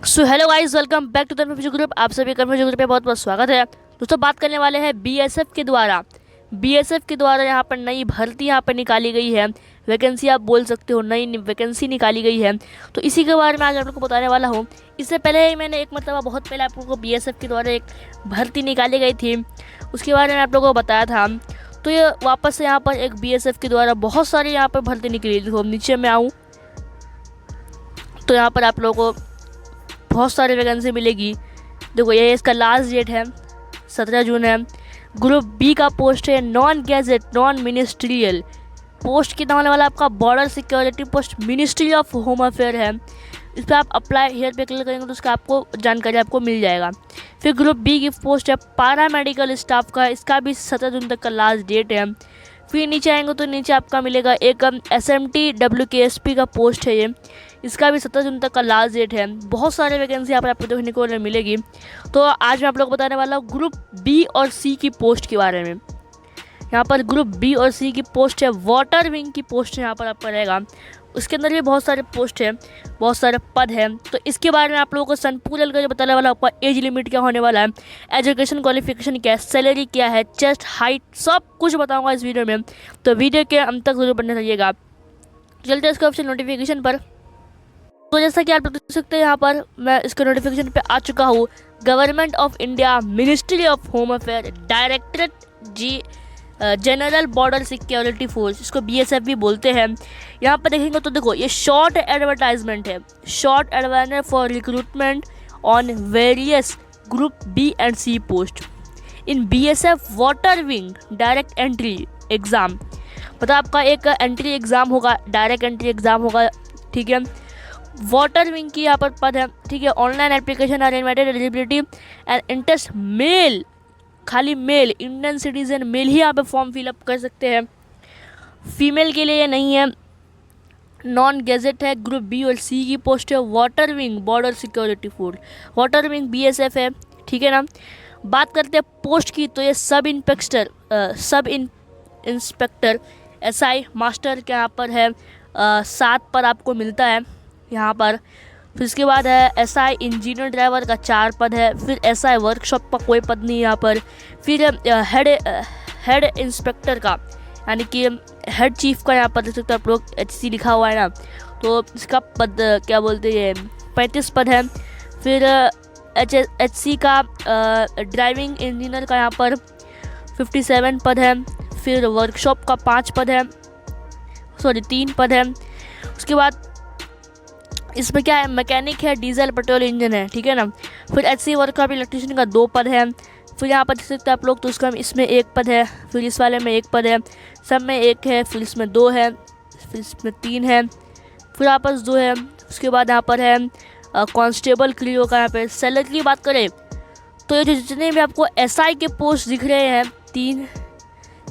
So hello guys, welcome back to the music group. आप सभी का म्यूजिक ग्रुप पे बहुत बहुत स्वागत है। दोस्तों, बात करने वाले हैं बीएसएफ के द्वारा यहाँ पर नई भर्ती यहाँ पर निकाली गई है। वैकेंसी आप बोल सकते हो, नई वैकेंसी निकाली गई है। तो इसी के बारे में आज आप लोग को बताने वाला हूँ। इससे पहले ही मैंने एक मतलब बहुत पहले आप लोगों को बीएसएफ के द्वारा एक भर्ती निकाली गई थी, उसके बारे में आप लोगों को बताया था। तो ये वापस से यहाँ पर एक बीएसएफ के द्वारा बहुत सारी यहाँ पर भर्ती निकली। देखो नीचे में आऊँ तो यहाँ पर आप लोगों को बहुत सारी वैकेंसी मिलेगी। देखो ये इसका लास्ट डेट है 17 जून है। ग्रुप बी का पोस्ट है non gadget non ministerial post. कितना होने वाला आपका? Border security post, ministry of home affair है। इस पर आप अप्लाई हेयर पे क्लिक करेंगे तो उसका आपको जानकारी आपको मिल जाएगा। फिर ग्रुप बी की पोस्ट है पारा मेडिकल स्टाफ का। इसका भी 17 जून तक का लास्ट डेट है। फिर नीचे आएंगे तो नीचे आपका मिलेगा एक SMT WKSP का पोस्ट है। ये इसका भी 17 जून तक का लास्ट डेट है। बहुत सारे वैकेंसी यहाँ पर आपको देखने को मिलेगी। तो आज मैं आप लोग को बताने वाला हूँ ग्रुप बी और सी की पोस्ट के बारे में। यहाँ पर ग्रुप बी और सी की पोस्ट है, वाटर विंग की पोस्ट यहाँ पर आपका रहेगा। उसके अंदर भी बहुत सारे पोस्ट हैं, बहुत सारे पद हैं। तो इसके बारे में आप लोगों को संपूर्ण करके बताने वाला आपका एज लिमिट क्या होने वाला है, एजुकेशन क्वालिफिकेशन क्या है, सैलरी क्या है, चेस्ट हाइट, सब कुछ बताऊंगा इस वीडियो में। तो वीडियो के अंत तक जरूर बने रहिएगा। चलते हैं इसके ऑप्शन नोटिफिकेशन पर। तो जैसा कि आप लोग देख सकते हैं यहाँ पर मैं इसके नोटिफिकेशन पे आ चुका हूँ। Government of India, ministry of home affair, directorate general border security force, इसको बीएसएफ भी बोलते हैं। यहाँ पर देखेंगे तो देखो ये शॉर्ट एडवर्टाइजमेंट है, short advertisement for recruitment on various group B and C post in BSF water wing direct entry exam. मतलब आपका एक एंट्री एग्ज़ाम होगा, डायरेक्ट एंट्री एग्ज़ाम होगा, ठीक है। वाटर विंग की यहाँ पर पद है, ठीक है। Online application are invited, eligibility and interest male, खाली मेल, इंडियन सिटीजन मेल ही यहाँ पे फॉर्म फिलअप कर सकते हैं। फीमेल के लिए ये नहीं है। नॉन गैजेट है। ग्रुप बी और सी की पोस्ट है water wing border security force, water wing BSF है, ठीक है ना। बात करते हैं पोस्ट की, तो ये सब इंस्पेक्टर एसआई मास्टर के यहाँ पर है, 7 पर आपको मिलता है यहाँ पर। फिर इसके बाद है एसआई इंजीनियर ड्राइवर का 4 पद है। फिर एसआई वर्कशॉप का कोई पद नहीं यहाँ पर। फिर हेड इंस्पेक्टर का, यानी कि हेड चीफ का यहाँ पर देख सकते हैं आप लोग, HC लिखा हुआ है ना, तो इसका पद क्या बोलते हैं, 35 पद है। फिर HC का ड्राइविंग इंजीनियर का यहाँ पर 57 पद है। फिर वर्कशॉप का 5 पद है, 3 पद है। उसके बाद इसमें क्या है, मैकेनिक है, डीजल पेट्रोल इंजन है, ठीक है ना। फिर HC वर्क का भी इलेक्ट्रीशियन का 2 पद है। फिर यहाँ पर देख सकते हैं आप लोग, तो उसका इसमें 1 पद है। फिर इस वाले में 1 पद है, सब में 1 है। फिर इसमें 2 है, फिर इसमें 3 है, फिर आपस 2 है। उसके बाद यहाँ पर है कांस्टेबल क्रियो का। यहाँ पे सैलरी की बात करें तो ये जो जितने भी आपको SI के पोस्ट दिख रहे हैं, 3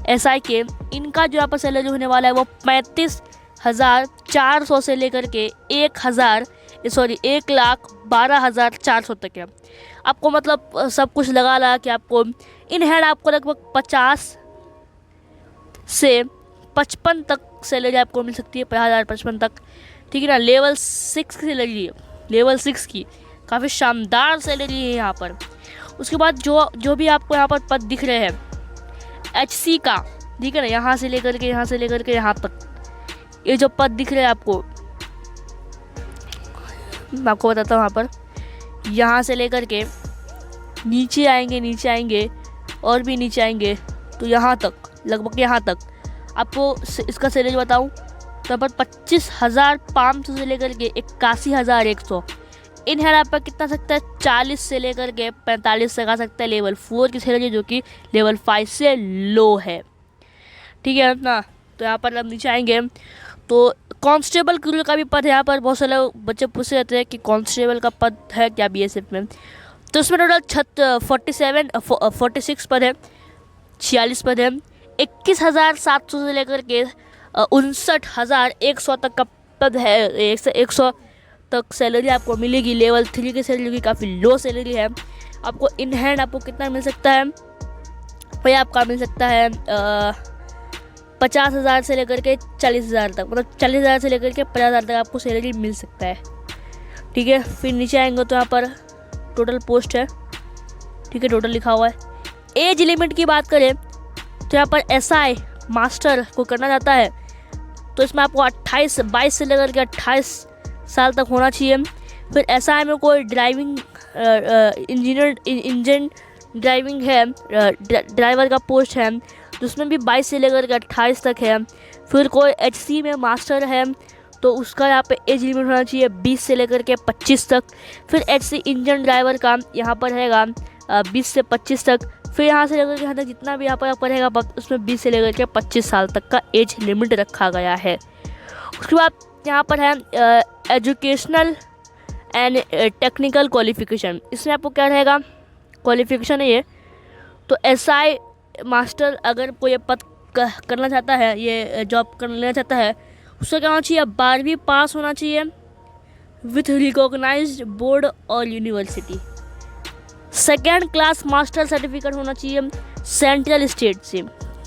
SI के, इनका जो यहाँ पर सैलरी होने वाला है वो 35,400 से लेकर के 1,12,400 तक है। आपको मतलब सब कुछ लगा कि आपको इन हैंड आपको लगभग 50 से 55 तक सैलरी आपको मिल सकती है, 50,055 तक, ठीक है ना। लेवल 6 की सैलरी है, लेवल 6 की काफ़ी शानदार सैलरी है यहाँ पर। उसके बाद जो भी आपको यहाँ पर पद दिख रहे हैं HC का, ठीक है ना, यहाँ से लेकर के यहाँ तक ये जो पद दिख रहे हैं आपको, मैं आपको बताता हूँ। यहाँ पर यहाँ से लेकर के नीचे आएंगे और भी नीचे आएंगे तो यहाँ तक, लगभग यहाँ तक आपको इसका सैलरी बताऊँ तो पर 25,500 से लेकर के 81,100। इन हैंड आप पर कितना सकता है, 40 से लेकर के 45 तक आ सकता है लेवल 4 की सैलरी, जो कि लेवल 5 से लो है, ठीक है ना। तो यहाँ पर अब नीचे आएंगे तो कांस्टेबल क्रू का भी पद है। यहाँ पर बहुत सारे बच्चे पूछ रहे थे कि कांस्टेबल का पद है क्या बीएसएफ में, तो इसमें टोटल 46 पद है, 46 पद है। 21,700 से लेकर के 59,100 तक का पद है। 100 तक सैलरी आपको मिलेगी। लेवल 3 की सैलरी काफ़ी लो सैलरी है। आपको इन हैंड आपको कितना मिल सकता है भाई, आपका मिल सकता है 50,000 से लेकर के 40,000 तक, मतलब 40,000 से लेकर के 50,000 तक आपको सैलरी मिल सकता है, ठीक है। फिर नीचे आएंगे तो यहाँ पर टोटल पोस्ट है, ठीक है, टोटल लिखा हुआ है। एज लिमिट की बात करें तो यहाँ पर SI मास्टर को करना चाहता है तो इसमें आपको 22 से लेकर के 28 साल तक होना चाहिए। फिर SI में कोई ड्राइविंग इंजन ड्राइविंग है, ड्राइवर का पोस्ट है तो उसमें भी 22 से लेकर के 28 तक है। फिर कोई HC में मास्टर है तो उसका यहाँ पे एज लिमिट होना चाहिए 20 से लेकर के 25 तक। फिर HC इंजन ड्राइवर का यहाँ पर रहेगा 20 से 25 तक। फिर यहाँ से लेकर के यहाँ तक जितना भी यहाँ पर रहेगा उसमें 20 से लेकर के 25 साल तक का एज लिमिट रखा गया है। उसके बाद यहाँ पर है एजुकेशनल एंड टेक्निकल क्वालिफिकेशन। इसमें आपको क्या रहेगा, क्वालिफिकेशन है ये तो SI मास्टर अगर कोई पद करना चाहता है, ये जॉब कर लेना चाहता है, उसका क्या होना चाहिए, 12वीं पास होना चाहिए विथ रिकॉग्नाइज्ड बोर्ड और university. Second class master certificate होना चाहिए सेंट्रल स्टेट से,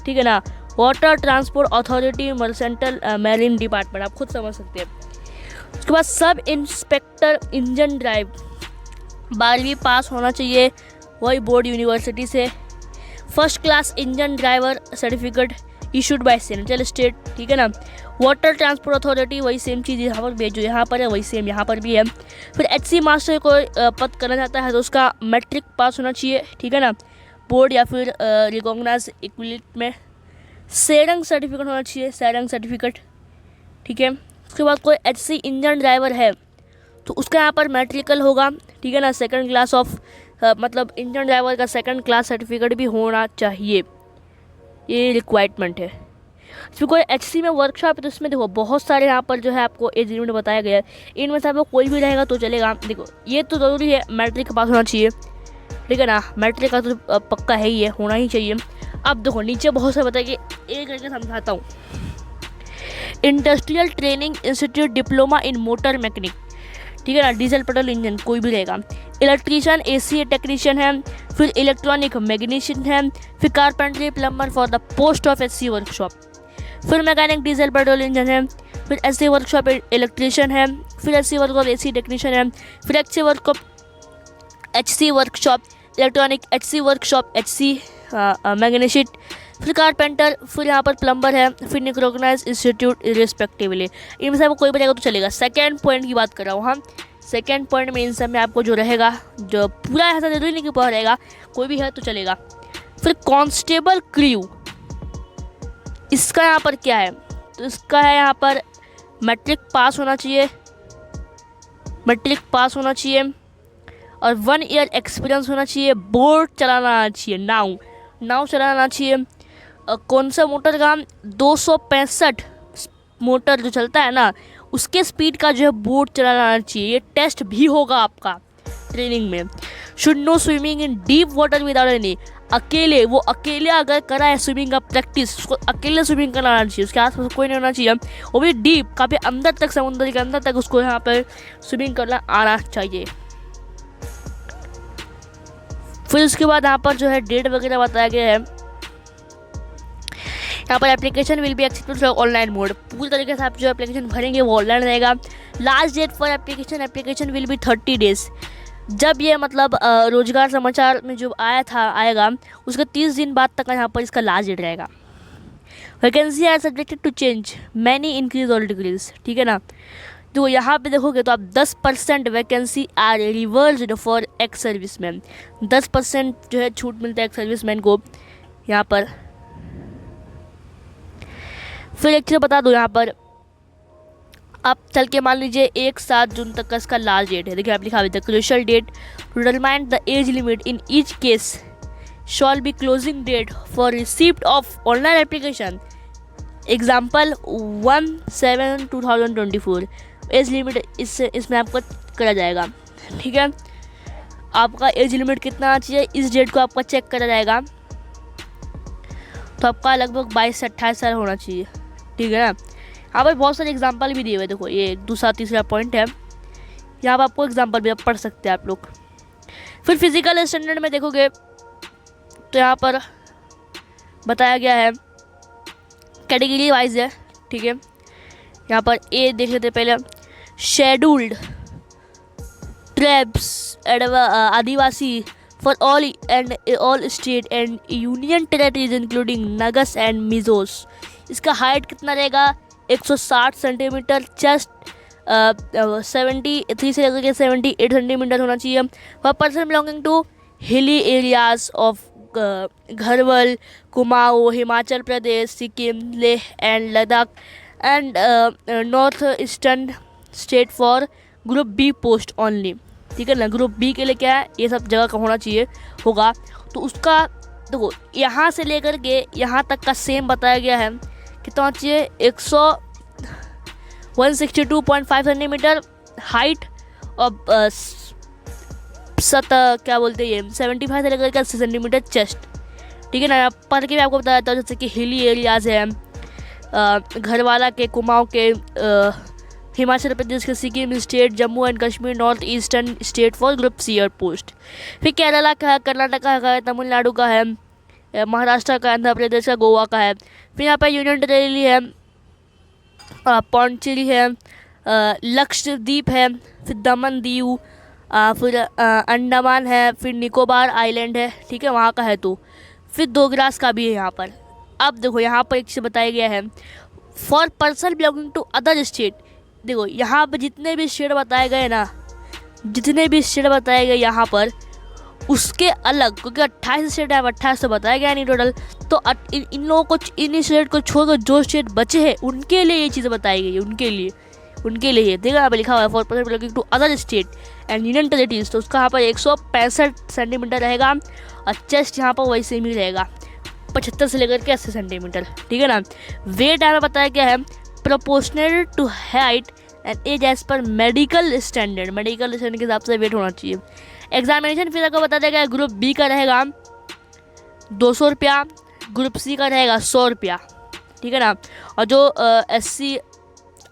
ठीक है ना, water transport authority mercantile marine department, आप खुद समझ सकते हैं। उसके बाद सब इंस्पेक्टर इंजन ड्राइव 12वीं पास होना चाहिए वही बोर्ड यूनिवर्सिटी से। First class engine driver certificate issued by central state, ठीक है ना। वाटर ट्रांसपोर्ट अथॉरिटी वही सेम चीज़ यहाँ पर भी, जो यहाँ पर है वही सेम यहाँ पर भी है। फिर HC मास्टर को पद करना चाहता है तो उसका मैट्रिक पास होना चाहिए, ठीक है ना, बोर्ड या फिर रिकॉग्नाइज इक्विवेलेंट में। सेरंग सर्टिफिकेट होना चाहिए, सेरंग सर्टिफिकेट, ठीक है। उसके बाद कोई HC इंजन ड्राइवर है तो उसका यहाँ पर मैट्रिकल होगा, ठीक है ना, सेकंड क्लास ऑफ मतलब इंजन ड्राइवर का सेकंड क्लास सर्टिफिकेट भी होना चाहिए, ये रिक्वायरमेंट है। फिर कोई HC में वर्कशॉप है तो उसमें देखो बहुत सारे यहाँ पर जो है आपको एज लिमिट बताया गया है, इनमें से आपको कोई भी रहेगा तो चलेगा। देखो ये तो ज़रूरी है, मैट्रिक पास होना चाहिए, ठीक है ना, मैट्रिक का तो पक्का है ही है, होना ही चाहिए। अब देखो नीचे बहुत सारे बताइए, एक करके समझाता हूँ। Industrial training institute diploma in motor mechanic, ठीक है ना, डीजल पेट्रोल इंजन कोई भी रहेगा। इलेक्ट्रीशियन AC टेक्नीशियन है, फिर इलेक्ट्रॉनिक मैग्नीशियन है, फिर carpentry plumber for the post of HC workshop, फिर मैकेनिक डीजल पेट्रोल इंजन है, फिर HC वर्कशॉप इलेक्ट्रीशियन है, फिर HC वर्कशॉप AC टेक्नीशियन है, फिर HC workshop electronic, HC workshop HC मैग्नीशियन, फिर कारपेंटर, फिर यहाँ पर प्लम्बर है, फिर रिकॉग्नाइज इंस्टीट्यूट रिस्पेक्टिवली। इनमें से आपको कोई भी रहेगा तो चलेगा। सेकेंड पॉइंट की बात कर रहा हूँ हम, सेकेंड पॉइंट में इन सब में आपको जो रहेगा, जो पूरा ऐसा जरूरी नहीं कि पूरा रहेगा, कोई भी है तो चलेगा। फिर कांस्टेबल क्रू, इसका यहाँ पर क्या है, तो इसका है यहाँ पर मैट्रिक पास होना चाहिए, मैट्रिक पास होना चाहिए और 1 ईयर एक्सपीरियंस होना चाहिए, बोट चलाना आना चाहिए, नाव चलाना आना चाहिए। कौन सा मोटर का, 265 मोटर जो चलता है ना उसके स्पीड का जो है बोट चलाना आना चाहिए। ये टेस्ट भी होगा आपका ट्रेनिंग में। Should know swimming in deep water without any, अकेले अगर करा है स्विमिंग का प्रैक्टिस, उसको अकेले स्विमिंग करना आना चाहिए, उसके आसपास कोई नहीं होना चाहिए, वो भी डीप, काफ़ी अंदर तक, समुद्र के अंदर तक उसको यहाँ पर स्विमिंग करना आना चाहिए। फिर उसके बाद यहाँ पर जो है डेट वगैरह बताया गया है। यहाँ पर application will be accepted for online mode, पूरी तरीके से आप जो एप्लीकेशन भरेंगे वो ऑनलाइन रहेगा। Last date for application will be 30 days. जब ये मतलब रोजगार समाचार में जो आएगा उसके 30 दिन बाद तक यहाँ पर इसका लास्ट डेट रहेगा। Vacancy are subjected to change, many increase और डिक्रीज, ठीक है ना। तो यहाँ पे देखोगे तो आप 10% vacancy are reserved for ex serviceman, 10% जो है छूट मिलता है एक्स सर्विसमैन को यहाँ पर। फिर एक चीज़ बता दो, यहाँ पर आप चल के मान लीजिए 7 जून तक का इसका लास्ट डेट है। देखिए आप लिखा हुआ है crucial date to determine the age limit in each case shall be closing date for receipt of online application, example 1/7/2024। Age limit इसमें आपका करा जाएगा, ठीक है। आपका एज लिमिट कितना आना चाहिए इस डेट को आपका चेक करा जाएगा, तो आपका लगभग 22 से 28 साल होना चाहिए, ठीक है ना। यहाँ पर बहुत सारे एग्जांपल भी दिए हुए, देखो ये दूसरा तीसरा पॉइंट है, यहाँ पर आपको एग्जांपल भी पढ़ सकते हैं आप लोग। फिर फिजिकल स्टैंडर्ड में देखोगे तो यहाँ पर बताया गया है, कैटेगरी वाइज है, ठीक है। यहाँ पर ए देख लेते पहले, शेड्यूल्ड ट्राइब्स आदिवासी for all state and union territories including Nagas and Mizos. इसका हाइट कितना रहेगा 160 सेंटीमीटर, चेस्ट 73 से लेकर के 78 सेंटीमीटर होना चाहिए। For person belonging to hilly areas of Garhwal, Kumaon, Himachal Pradesh, Sikkim, Leh and Ladakh and north eastern state for group B post only. ठीक है ना, ग्रुप बी के लिए क्या है, ये सब जगह का होना चाहिए होगा। तो उसका देखो यहाँ से लेकर के यहाँ तक का सेम बताया गया है, कितना चाहिए 162.5 सेंटीमीटर हाइट और क्या बोलते हैं ये 75 से लेकर के 80 सेंटीमीटर चेस्ट। ठीक है ना, पढ़ के भी आपको बताया जाता है, जैसे कि हिली एरियाज़ है घरवाला के, कुमाऊँ के, हिमाचल प्रदेश के, Sikkim state, Jammu and Kashmir, north eastern state for group C air post. फिर केरला का है, कर्नाटका का है, तमिलनाडु का है, महाराष्ट्र का, आंध्र प्रदेश का, गोवा का है। फिर यहाँ पर यूनियन टेरेटरी है, पौंडीचेरी है, लक्षद्वीप है, फिर दमन दीव, फिर अंडमान है, फिर निकोबार आइलैंड है। ठीक है, वहाँ का है। तो फिर दोगरास का भी है यहाँ पर। अब देखो यहाँ पर एक चीज़ बताया गया है, for person belonging to other state. देखो यहाँ पर जितने भी स्टेट बताए गए ना, जितने भी स्टेट बताए गए यहाँ पर, उसके अलग, क्योंकि 28 स्टेट है, 28 तो बताया गया नहीं टोटल, तो इन लोगों को, इन स्टेट को छोड़कर जो स्टेट बचे हैं उनके लिए ये चीज़ बताई गई है, उनके लिए देखा यहाँ पर लिखा हुआ है, for person belonging to other state and union territories. तो उसका यहाँ पर 165 सेंटीमीटर रहेगा और चेस्ट यहाँ पर वैसे ही रहेगा 75 से लेकर के 80 सेंटीमीटर। ठीक है ना, वेट यहाँ पर बताया गया है proportional to height and age as per medical standard के हिसाब से वेट होना चाहिए। एग्जामिनेशन फीस आपको बता देगा, ग्रुप बी का रहेगा 200 रुपया, ग्रुप सी का रहेगा 100 रुपया। ठीक है ना, और जो SC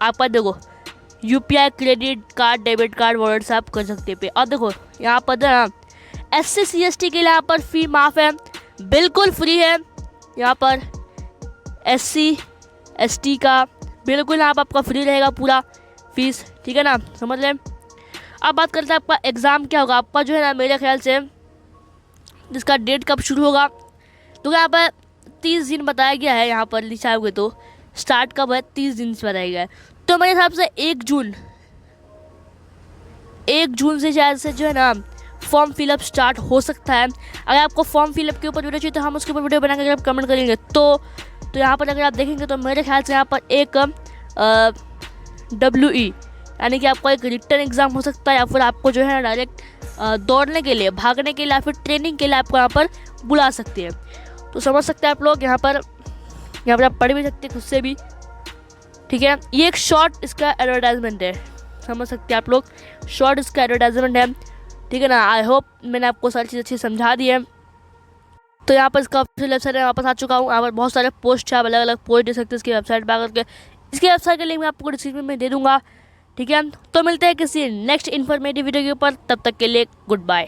आपका देखो UPI credit card, debit card, wallet से आप कर सकते पे। और देखो यहाँ पर ना SC CST के लिए यहाँ पर फ़ी माफ़ है, बिल्कुल फ्री है यहाँ पर। SC ST का बिल्कुल यहाँ पर आपका फ्री रहेगा पूरा फीस। ठीक है ना, समझ लें। अब बात करते हैं आपका एग्ज़ाम क्या होगा। आपका जो है ना, मेरे ख्याल से इसका डेट कब शुरू होगा, तो यहाँ पर 30 दिन बताया गया है, यहाँ पर लिखा हुआ तो स्टार्ट कब है 30 दिन से बताया गया है। तो मेरे हिसाब से 1 जून से शायद से जो है ना फॉर्म फिलअप स्टार्ट हो सकता है। अगर आपको फॉर्म फिलअप के ऊपर वीडियो चाहिए तो हम उसके ऊपर वीडियो बना कर आप कमेंट करेंगे। तो यहाँ पर अगर आप देखेंगे तो मेरे ख्याल से यहाँ पर एक WE यानी कि आपका एक रिटन एग्ज़ाम हो सकता है, या फिर आपको जो है डायरेक्ट दौड़ने के लिए, भागने के लिए, या फिर ट्रेनिंग के लिए आपको यहाँ पर बुला सकते हैं। तो समझ सकते हैं आप लोग, यहाँ पर आप पढ़ भी सकते हैं खुद से भी। ठीक है, ये एक शॉर्ट इसका एडवर्टाइजमेंट है, समझ सकते हैं आप लोग, शॉर्ट इसका एडवर्टाइजमेंट है। ठीक है ना, आई होप मैंने आपको सारी चीज़ अच्छी समझा दी है। तो यहाँ पर इसका ऑफिशियल वेबसाइट है, वापस आ चुका हूँ। यहाँ पर बहुत सारे पोस्ट है, आप अलग अलग पोस्ट दे सकते हैं इसकी वेबसाइट पर आकर के। इसकी वेबसाइट का लिंक मैं आपको डिस्क्रिप्शन में दे दूँगा। ठीक है, तो मिलते हैं किसी नेक्स्ट इन्फॉर्मेटिव वीडियो के ऊपर, तब तक के लिए गुड बाय।